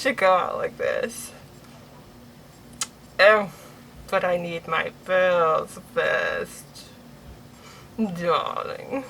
should go out like this. Oh, but I need my bills first. Darling.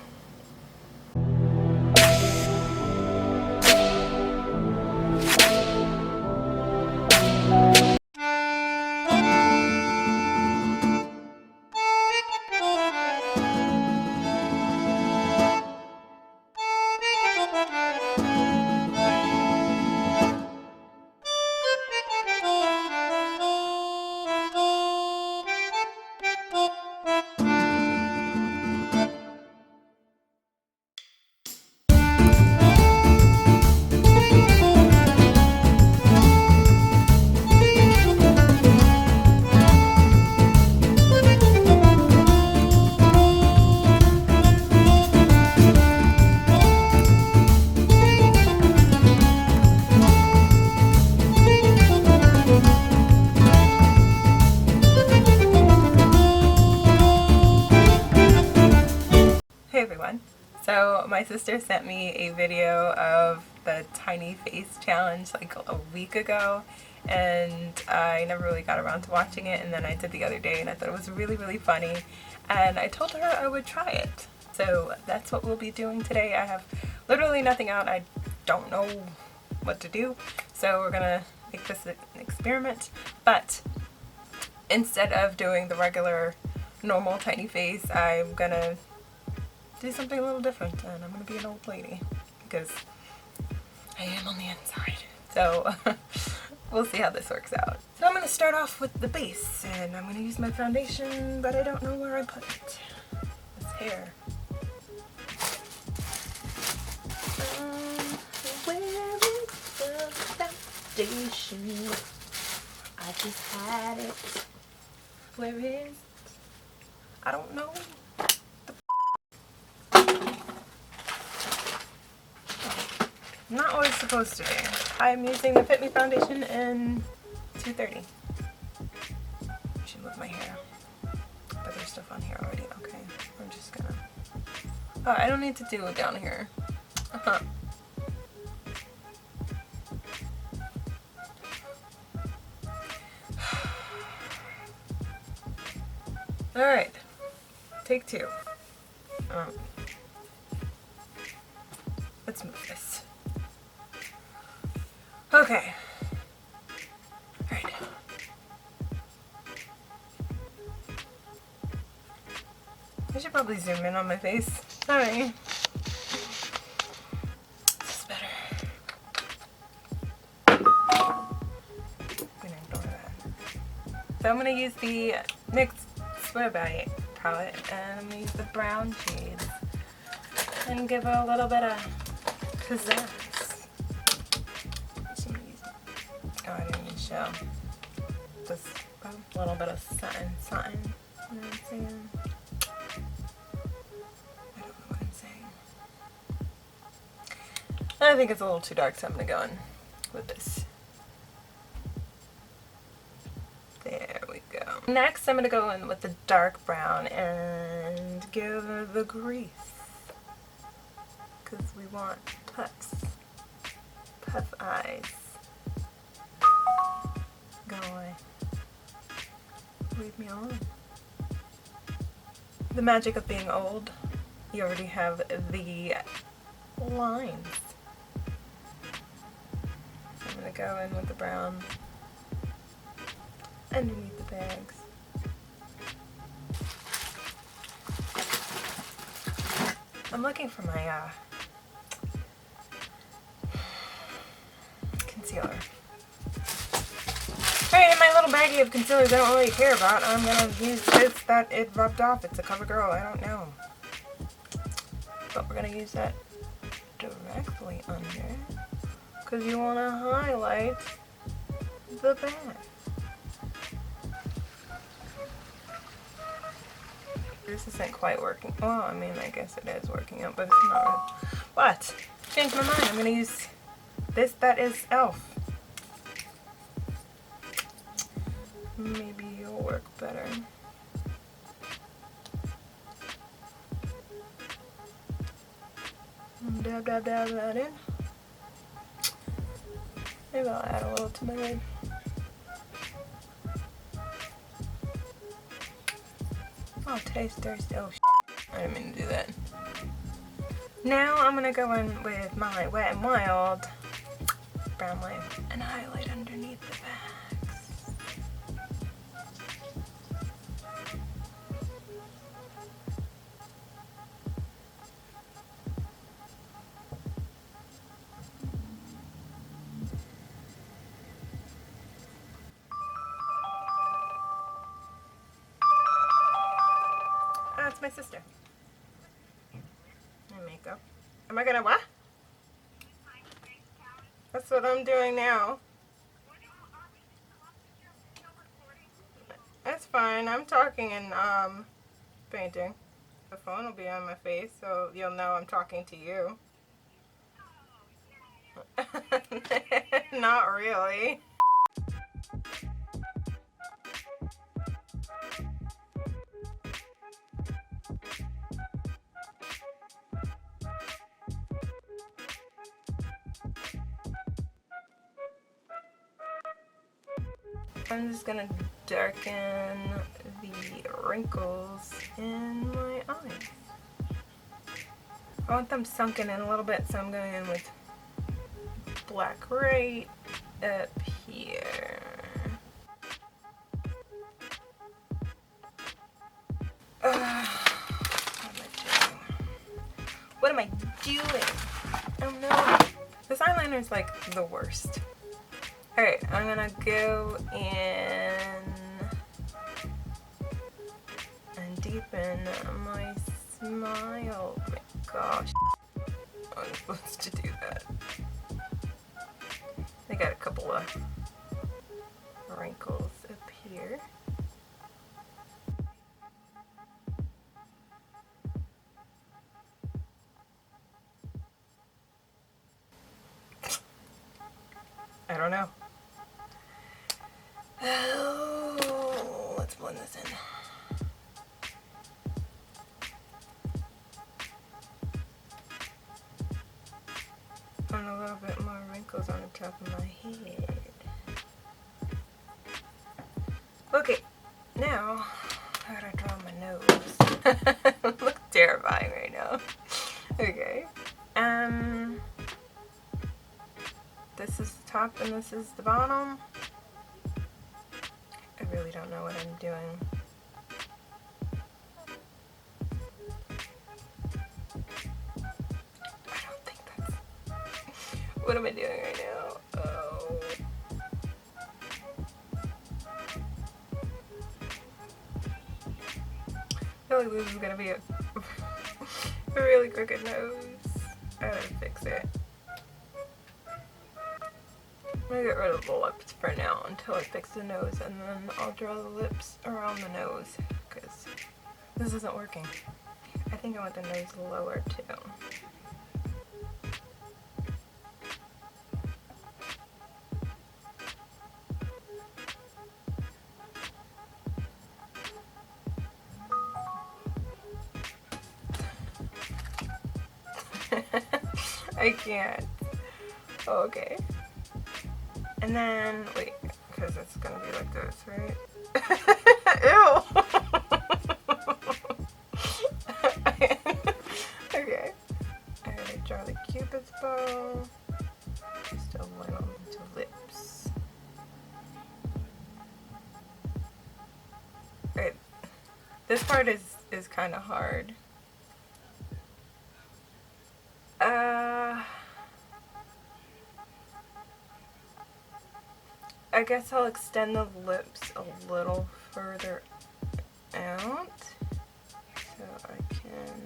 Hey everyone. So my sister sent me a video of the tiny face challenge like a week ago, and I never really got around to watching it, and then I did the other day and I thought it was really funny, and I told her I would try it. So that's what we'll be doing today. I have literally nothing out. I don't know what to do, so we're gonna make this an experiment. But instead of doing the regular normal tiny face, I'm gonna do something a little different, and I'm gonna be an old lady because I am on the inside. So we'll see how this works out. So I'm gonna start off with the base, and I'm gonna use my foundation, but I don't know where I put it. This hair. Where is the foundation? I just had it. Where is it? I don't know. Not what it's supposed to be. I'm using the Fit Me foundation in 230. I should move my hair. But there's stuff on here already. Okay, I'm just gonna... Oh, I don't need to do it down here. Alright, take two. Let's move this. Okay. Alright. I should probably zoom in on my face. Sorry. This is better. I'm gonna ignore that. So I'm gonna use the NYX Swear By palette, and I'm gonna use the brown shades and give it a little bit of pizzazz. Oh, I didn't even show. Just a little bit of something. You know what I'm saying? I don't know what I'm saying. I think it's a little too dark, so I'm gonna go in with this. There we go. Next, I'm gonna go in with the dark brown and give it the grease. Because we want puffs. Puff eyes. Go away. Leave me alone. The magic of being old. You already have the lines. So I'm going to go in with the brown underneath the bags. I'm looking for my concealer. Alright, in my little baggie of concealers I don't really care about, I'm going to use this that it rubbed off. It's a CoverGirl, I don't know. But we're going to use that directly under, because you want to highlight the bag. This isn't quite working. Well, I mean, I guess it is working out, but it's not. What? Changed my mind. I'm going to use this that is e.l.f. Maybe you'll work better. Dab that in. Maybe I'll add a little to my lid. Oh, today's Thursday. Oh, I didn't mean to do that. Now I'm gonna go in with my Wet n Wild brown light and highlight underneath the bags. Oh, it's my sister. My makeup. Am I gonna what? That's what I'm doing now. That's fine. I'm talking and painting. The phone will be on my face, so you'll know I'm talking to you. Not really. I'm just gonna darken the wrinkles in my eyes. I want them sunken in a little bit, so I'm going in with black right up here. What am I doing? Oh no. This eyeliner is like the worst. Alright, I'm gonna go in and deepen my smile. Oh my gosh. I'm supposed to do that. I got a couple of wrinkles up here. I don't know. Oh, let's blend this in. And a little bit more wrinkles on the top of my head. Okay, now I gotta draw my nose. I look terrifying right now. Okay. This is the top and this is the bottom. I really don't know what I'm doing. I don't think that's... What am I doing right now? Oh. I feel like this is gonna be a really crooked nose. I gotta fix it. I'm gonna get rid of the lips for now until I fix the nose, and then I'll draw the lips around the nose because this isn't working. I think I want the nose lower too. I can't. Oh, okay. And then, wait, because it's gonna be like this, right? Ew! Okay. I gotta draw the cupid's bow. Just a little into lips. Alright. This part is kind of hard. I guess I'll extend the lips a little further out so I can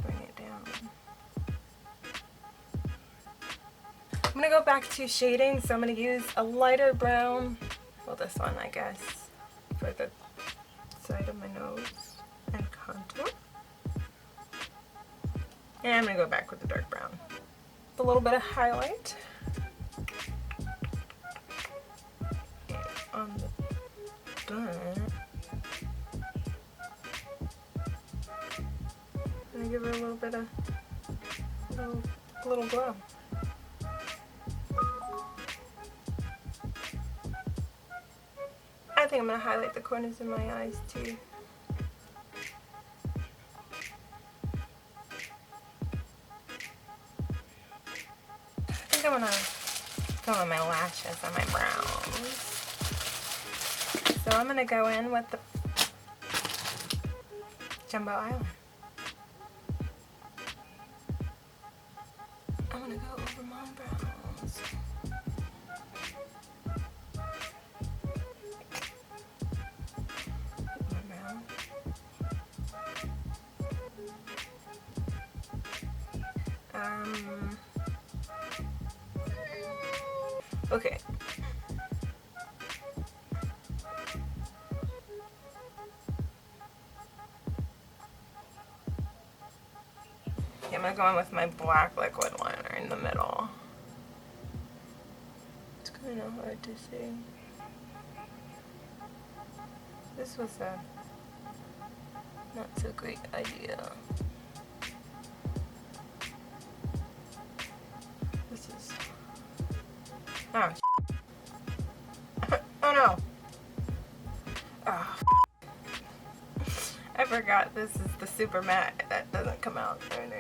bring it down. I'm gonna go back to shading, so I'm gonna use a lighter brown, well, this one I guess, for the side of my nose and contour. And I'm going to go back with the dark brown. A little bit of highlight. And on the done. to give her a little bit of little glow. I think I'm going to highlight the corners of my eyes too. I think I'm going to go on my lashes and my brows. So I'm going to go in with the jumbo eyeliner. I'm going to go over my brows. Okay. Yeah, I'm gonna go in with my black liquid liner in the middle. It's kind of hard to see. This was a not so great idea. This is... Oh, oh no! Oh, I forgot this is the super matte. That doesn't come out right now.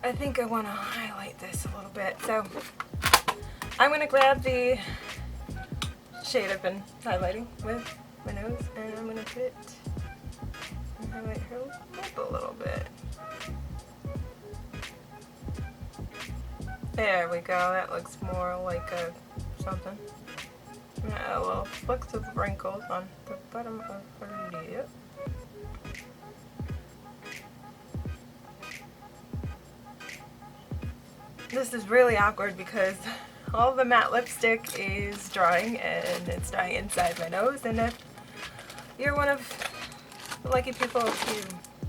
I think I want to highlight this a little bit. So I'm going to grab the shade I've been highlighting with my nose, and I'm going to put and highlight her lip a little bit. There we go. That looks more like a something. A little flecks of wrinkles on the bottom of her lip. This is really awkward because all the matte lipstick is drying, and it's drying inside my nose, and if you're one of the lucky people who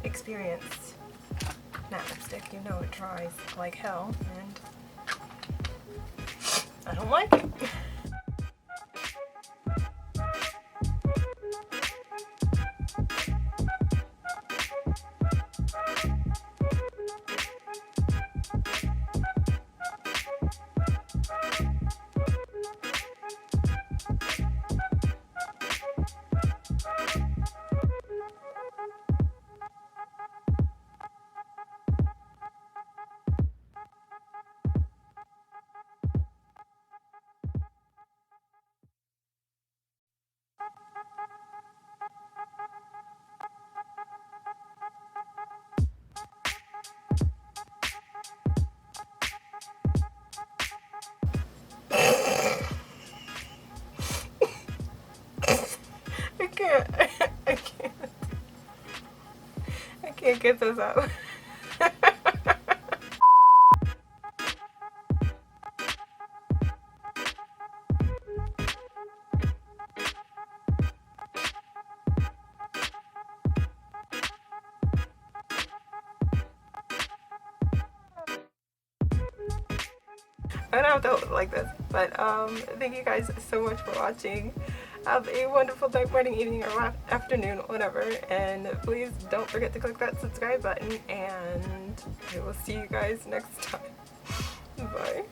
experience matte lipstick, you know it dries like hell, and I don't like it. I can't get this out. I don't have to hold it like this, but thank you guys so much for watching. Have a wonderful night, morning, evening, or afternoon, whatever, and please don't forget to click that subscribe button, and I will see you guys next time. Bye.